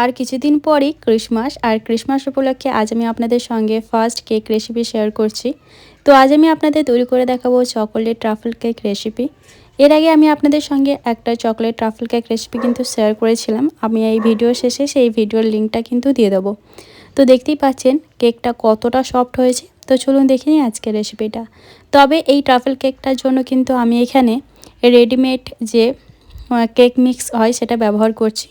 আর কিছুদিন পরেই ক্রিসমাস, আর ক্রিসমাস উপলক্ষে আজ আমি আপনাদের সঙ্গে ফার্স্ট কেক রেসিপি শেয়ার করছি। তো আজ আমি আপনাদের তৈরি করে দেখাবো চকোলেট ট্রাফল কেক রেসিপি। এর আগে আমি আপনাদের সঙ্গে একটা চকোলেট ট্রাফল কেক রেসিপি কিন্তু শেয়ার করেছিলাম। আমি এই ভিডিও শেষে সেই ভিডিওর লিঙ্কটা কিন্তু দিয়ে দেবো। তো দেখতেই পাচ্ছেন কেকটা কতটা সফট হয়েছে। তো চলুন দেখে নিই আজকের রেসিপিটা। তবে এই ট্রাফল কেকটার জন্য কিন্তু আমি এখানে রেডিমেড যে কেক মিক্স হয় সেটা ব্যবহার করছি।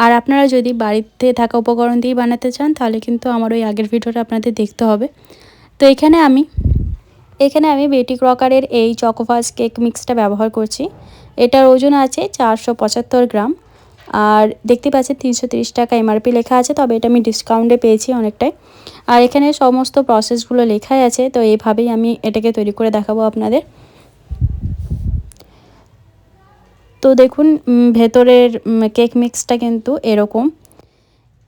আর আপনারা যদি বাড়িতে থাকা উপকরণ দিয়ে বানাতে চান তাহলে কিন্তু আমার ওই আগের ভিডিওটা আপনাদের দেখতে হবে। তো এখানে আমি বেটি ক্রকারের এই চকোফাজ কেক মিক্সটা ব্যবহার করছি। এটার ওজন আছে 475 গ্রাম। আর দেখতে পাচ্ছেন 330 টাকা এমআরপি লেখা আছে, তবে এটা আমি ডিসকাউন্টে পেয়েছি অনেকটাই। আর এখানে সমস্ত প্রসেসগুলো লেখাই আছে। তো এইভাবেই আমি এটাকে তৈরি করে দেখাবো আপনাদের। তো দেখুন ভেতরের কেক মিক্সটা কিন্তু এরকম।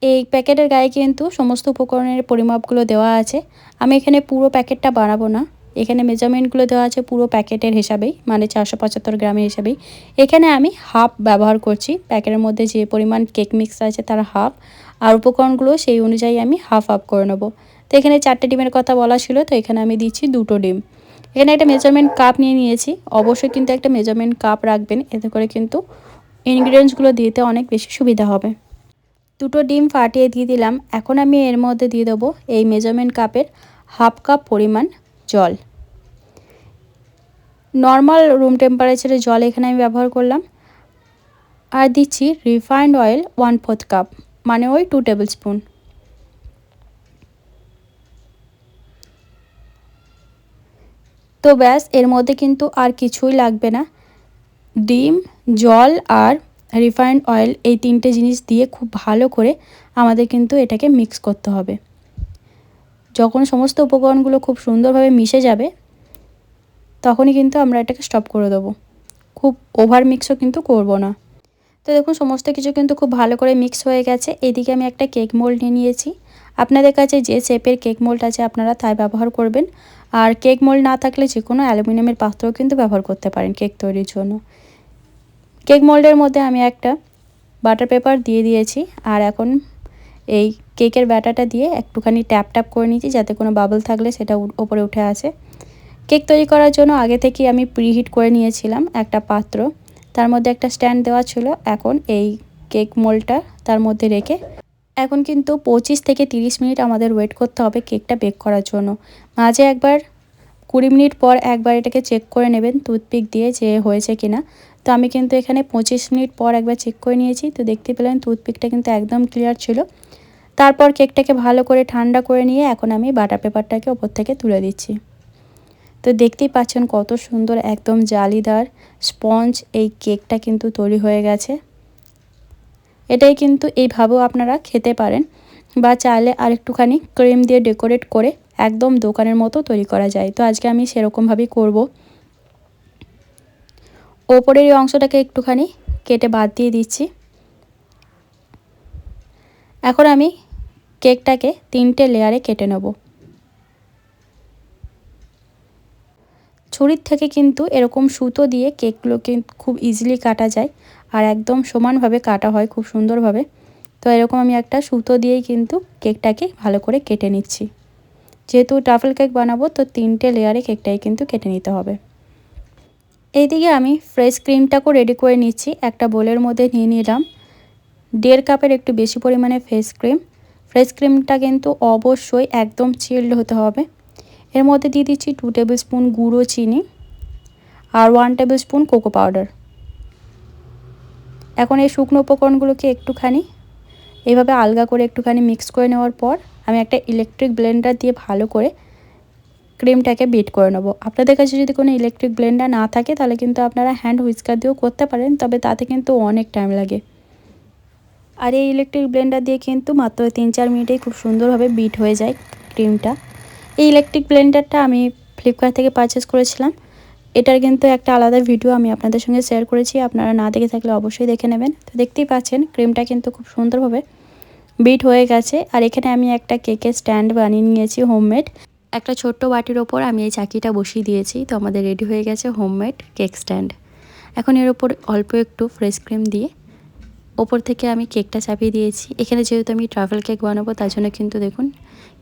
এই প্যাকেটের গায়ে কিন্তু সমস্ত উপকরণের পরিমাপগুলো দেওয়া আছে। আমি এখানে পুরো প্যাকেটটা বানাবো না, এখানে মেজারমেন্টগুলো দেওয়া আছে পুরো প্যাকেটের হিসাবেই, মানে 475 গ্রামের হিসাবেই। এখানে আমি হাফ ব্যবহার করছি, প্যাকেটের মধ্যে যে পরিমাণ কেক মিক্স আছে তার হাফ, আর উপকরণগুলো সেই অনুযায়ী আমি হাফ করে নেব। তো এখানে 4টে ডিমের কথা বলা ছিল, তো এখানে আমি দিচ্ছি 2টো ডিম। এখানে একটা মেজারমেন্ট কাপ নিয়ে নিয়েছি, অবশ্যই কিন্তু একটা মেজারমেন্ট কাপ রাখবেন, এতে করে কিন্তু ইনগ্রিডিয়েন্টসগুলো দিতে অনেক বেশি সুবিধা হবে। 2টো ডিম ফাটিয়ে দিয়ে দিলাম। এখন আমি এর মধ্যে দিয়ে দেবো এই মেজারমেন্ট কাপের হাফ কাপ পরিমাণ জল। নর্মাল রুম টেম্পারেচারের জল এখানে আমি ব্যবহার করলাম। আর দিচ্ছি রিফাইন্ড অয়েল 1/4 কাপ, মানে ওই 2 টেবিল স্পুন। তো ব্যাস, এর মধ্যে কিন্তু আর কিছুই লাগবে না। ডিম, জল আর রিফাইন্ড অয়েল, এই 3টে জিনিস দিয়ে খুব ভালো করে আমাদের কিন্তু এটাকে মিক্স করতে হবে। যখন সমস্ত উপকরণগুলো খুব সুন্দরভাবে মিশে যাবে তখনই কিন্তু আমরা এটাকে স্টপ করে দেবো। খুব ওভার মিক্সও কিন্তু করব না। তো দেখুন সমস্ত কিছু কিন্তু খুব ভালো করে মিক্স হয়ে গেছে। এদিকে আমি একটা কেক মোল্ড নিয়ে নিয়েছি। আপনাদের কাছে যে শেপের কেক মোল্ড আছে আপনারা তাই ব্যবহার করবেন। আর কেক মোল্ড না থাকলে যে কোনো অ্যালুমিনিয়ামের পাত্রও কিন্তু ব্যবহার করতে পারেন কেক তৈরির জন্য। কেক মোল্ডের মধ্যে আমি একটা বাটার পেপার দিয়ে দিয়েছি। আর এখন এই কেকের ব্যাটারটা দিয়ে একটুখানি ট্যাপ করে নিয়েছি, যাতে কোনো বাবল থাকলে সেটা উপরে উঠে আসে। কেক তৈরি করার জন্য আগে থেকেই আমি প্রিহিট করে নিয়েছিলাম একটা পাত্র, তার মধ্যে একটা স্ট্যান্ড দেওয়া ছিল। এখন এই কেক মোল্ডটা তার মধ্যে রেখে এখন কিন্তু 25 থেকে 30 মিনিট আমাদের ওয়েট করতে হবে কেকটা বেক করার জন্য। মাঝে একবার 20 মিনিট পর একবার এটাকে চেক করে নেবেন টুথপিক দিয়ে যে হয়েছে কিনা। তো আমি কিন্তু এখানে 25 মিনিট পর একবার চেক করে নিয়েছি। তো দেখতে পেলেন টুথপিকটা কিন্তু একদম ক্লিয়ার ছিল। তারপর কেকটাকে ভালো করে ঠান্ডা করে নিয়ে এখন আমি বাটার পেপারটাকে ওপর থেকে তুলে দিচ্ছি। তো দেখতেই পাচ্ছেন কত সুন্দর একদম জালিদার স্পঞ্জ এই কেকটা কিন্তু তৈরি হয়ে গেছে। এটাই কিন্তু এইভাবেও আপনারা খেতে পারেন, বা চাইলে আর একটুখানি ক্রিম দিয়ে ডেকোরেট করে একদম দোকানের মতো তৈরি করা যায়। তো আজকে আমি সেরকমভাবেই করব। ওপরের এই অংশটাকে একটুখানি কেটে বাদ দিয়ে দিচ্ছি। এখন আমি কেকটাকে 3টে লেয়ারে কেটে নেব। ছুরির থেকে কিন্তু এরকম সুতো দিয়ে কেকগুলোকে খুব ইজিলি কাটা যায়, আর একদম সমানভাবে কাটা হয় খুব সুন্দরভাবে। তো এরকম আমি একটা সুতো দিয়েই কিন্তু কেকটাকে ভালো করে কেটে নিচ্ছি। যেহেতু ট্রাফল কেক বানাবো তো 3টে লেয়ারে কেকটাই কিন্তু কেটে নিতে হবে। এইদিকে আমি ফ্রেশ ক্রিমটাকেও রেডি করে নিচ্ছি। একটা বোলের মধ্যে নিয়ে নিলাম 1.5 কাপের একটু বেশি পরিমাণে ফ্রেশ ক্রিম। ফ্রেশ ক্রিমটা কিন্তু অবশ্যই একদম চিল্ড হতে হবে। এর মধ্যে দিয়ে দিচ্ছি 2 টেবিল স্পুন গুঁড়ো চিনি আর 1 টেবিল স্পুন কোকো পাউডার। এখন এই শুকনো উপকরণগুলোকে একটুখানি এইভাবে আলগা করে একটুখানি মিক্স করে নেওয়ার পর আমি একটা ইলেকট্রিক ব্লেন্ডার দিয়ে ভালো করে ক্রিমটাকে বিট করে নেব। আপনাদের কাছে যদি কোনো ইলেকট্রিক ব্লেন্ডার না থাকে তাহলে কিন্তু আপনারা হ্যান্ড হুইস্কার দিয়েও করতে পারেন, তবে তাতে কিন্তু অনেক টাইম লাগে। আর এই ইলেকট্রিক ব্লেন্ডার দিয়ে কিন্তু মাত্র 3-4 মিনিটেই খুব সুন্দরভাবে বিট হয়ে যায় ক্রিমটা। এই ইলেকট্রিক ব্লেন্ডারটা আমি ফ্লিপকার্ট থেকে পারচেস করেছিলাম। এটার কিন্তু একটা আলাদা ভিডিও আমি আপনাদের সঙ্গে শেয়ার করেছি, আপনারা না দেখে থাকলে অবশ্যই দেখে নেবেন। তো দেখতেই পাচ্ছেন ক্রিমটা কিন্তু খুব সুন্দরভাবে বিট হয়ে গেছে। আর এখানে আমি একটা কেকের স্ট্যান্ড বানিয়ে নিয়েছি হোমমেড। একটা ছোট্ট বাটির ওপর আমি এই চাকিটা বসিয়ে দিয়েছি। তো আমাদের রেডি হয়ে গেছে হোমমেড কেক স্ট্যান্ড। এখন এর ওপর অল্প একটু ফ্রেশ ক্রিম দিয়ে ওপর থেকে আমি কেকটা চাপিয়ে দিয়েছি। এখানে যেহেতু আমি ট্রাফেল কেক বানাবো তার জন্য কিন্তু দেখুন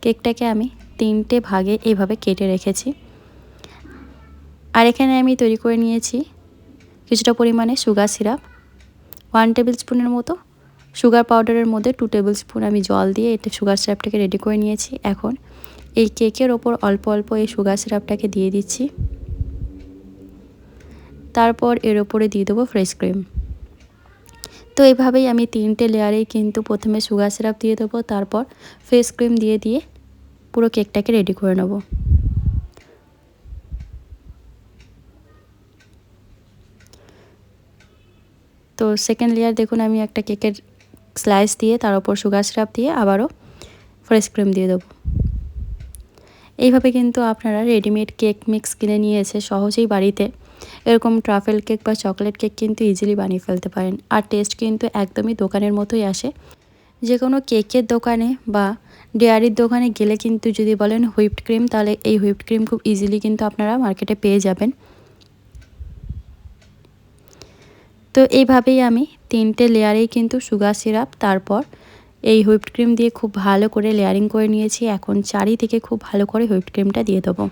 কেকটাকে আমি 3টে ভাগে এইভাবে কেটে রেখেছি। আর এখানে আমি তৈরি করে নিয়েছি কিছুটা পরিমাণে সুগার সিরাপ, 1 টেবিল স্পুনের মতো। সুগার পাউডারের মধ্যে 2 টেবিল স্পুন আমি জল দিয়ে এটা সুগার সিরাপটাকে রেডি করে নিয়েছি। এখন এই কেকের ওপর অল্প অল্প এই সুগার সিরাপটাকে দিয়ে দিচ্ছি। তারপর এর ওপরে দিয়ে দেবো ফ্রেশ ক্রিম। তো এইভাবেই আমি 3টে লেয়ারেই কিন্তু প্রথমে সুগার সিরাপ দিয়ে দেবো, তারপর ফ্রেশ ক্রিম দিয়ে দিয়ে পুরো কেকটাকে রেডি করে নেব। তো সেকেন্ড লেয়ার দেখুন আমি একটা কেকের স্লাইস দিয়ে তার উপর সুগার সিরাপ দিয়ে আবারও ফ্রেশ ক্রিম দিয়ে দেবো। এইভাবে কিন্তু আপনারা রেডিমেড কেক মিক্স কিনে নিয়ে এসে সহজেই বাড়িতে এরকম ট্রাফেল কেক বা চকলেট কেক কিন্তু ইজিলি বানিয়ে ফেলতে পারেন। আর টেস্ট কিন্তু একদমই দোকানের মতোই আসে। যে কোনো কেকের দোকানে বা ডেয়ারির দোকানে গেলে কিন্তু যদি বলেন হুইপড ক্রিম, তাহলে এই হুইপড ক্রিম খুব ইজিলি কিন্তু আপনারা মার্কেটে পেয়ে যাবেন। তো এইভাবেই আমি 3টে লেয়ারেই কিন্তু সুগার সিরাপ তারপর এই হুইপড ক্রিম দিয়ে খুব ভালো করে লেয়ারিং করে নিয়েছি। এখন চারিদিকে খুব ভালো করে হুইপড ক্রিমটা দিয়ে দেবো।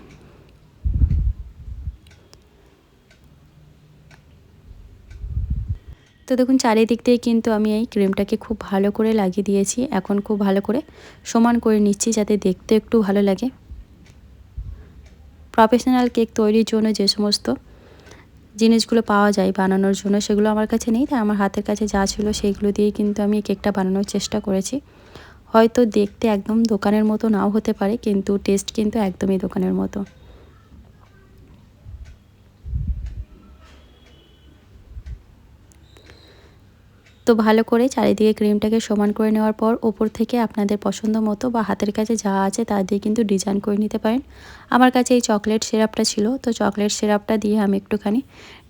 তো দেখুন চারিদিক দিয়ে কিন্তু আমি এই ক্রিমটাকে খুব ভালো করে লাগিয়ে দিয়েছি। এখন খুব ভালো করে সমান করে নিচ্ছি যাতে দেখতে একটু ভালো লাগে। প্রফেশনাল কেক তৈরির জন্য যে সমস্ত জিনিসগুলো পাওয়া যায় বানানোর জন্য সেগুলো আমার কাছে নেই, তাই আমার হাতের কাছে যা ছিল সেইগুলো দিয়েই কিন্তু আমি এই কেকটা বানানোর চেষ্টা করেছি। হয়তো দেখতে একদম দোকানের মতো নাও হতে পারে, কিন্তু টেস্ট কিন্তু একদমই দোকানের মতো। তো ভালো করে চারিদিকে ক্রিমটাকে সমান করে নেওয়ার পর ওপর থেকে আপনাদের পছন্দ মতো বা হাতের কাছে যা আছে তা দিয়ে কিন্তু ডিজাইন করে নিতে পারেন। আমার কাছে এই চকলেট সিরাপটা ছিল, তো চকলেট সিরাপটা দিয়ে আমি একটুখানি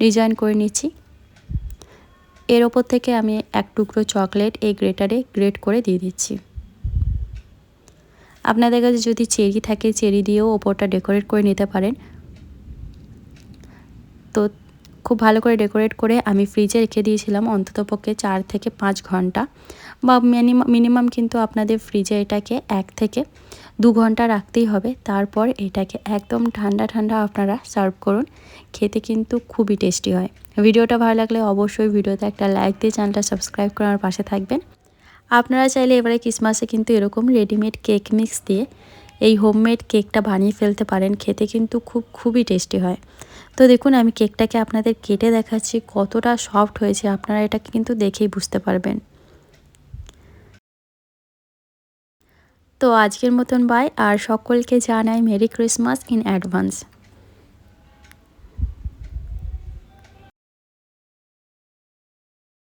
ডিজাইন করে নিচ্ছি। এর ওপর থেকে আমি এক টুকরো চকলেট এই গ্রেটারে গ্রেট করে দিয়ে দিচ্ছি। আপনাদের কাছে যদি চেরি থাকে চেরি দিয়েও ওপরটা ডেকোরেট করে নিতে পারেন। তো খুব ভালো করে ডেকোরেট করে আমি ফ্রিজে রেখে দিয়েছিলাম অন্ততপক্ষে 4 থেকে 5 ঘন্টা, বা মিনিমাম কিন্তু আপনাদের ফ্রিজে এটাকে 1 থেকে 2 ঘন্টা রাখতেই হবে। তারপর এটাকে একদম ঠান্ডা ঠান্ডা আপনারা সার্ভ করুন, খেতে কিন্তু খুবই টেস্টি হয়। ভিডিওটা ভালো লাগলে অবশ্যই ভিডিওতে একটা লাইক দিয়ে চ্যানেলটা সাবস্ক্রাইব করে আমার পাশে থাকবেন। আপনারা চাইলে এবারে ক্রিসমাসে কিন্তু এরকম রেডিমেড কেক মিক্স দিয়ে এই হোমমেড কেকটা বানিয়ে ফেলতে পারেন, খেতে কিন্তু খুবই টেস্টি হয়। তো দেখুন আমি কেকটাকে আপনাদের কেটে দেখাচ্ছি কতটা সফট হয়েছে, আপনারা এটাকে কিন্তু দেখেই বুঝতে পারবেন। তো আজকের মতন বাই, আর সকলকে জানাই মেরি ক্রিসমাস ইন অ্যাডভান্স।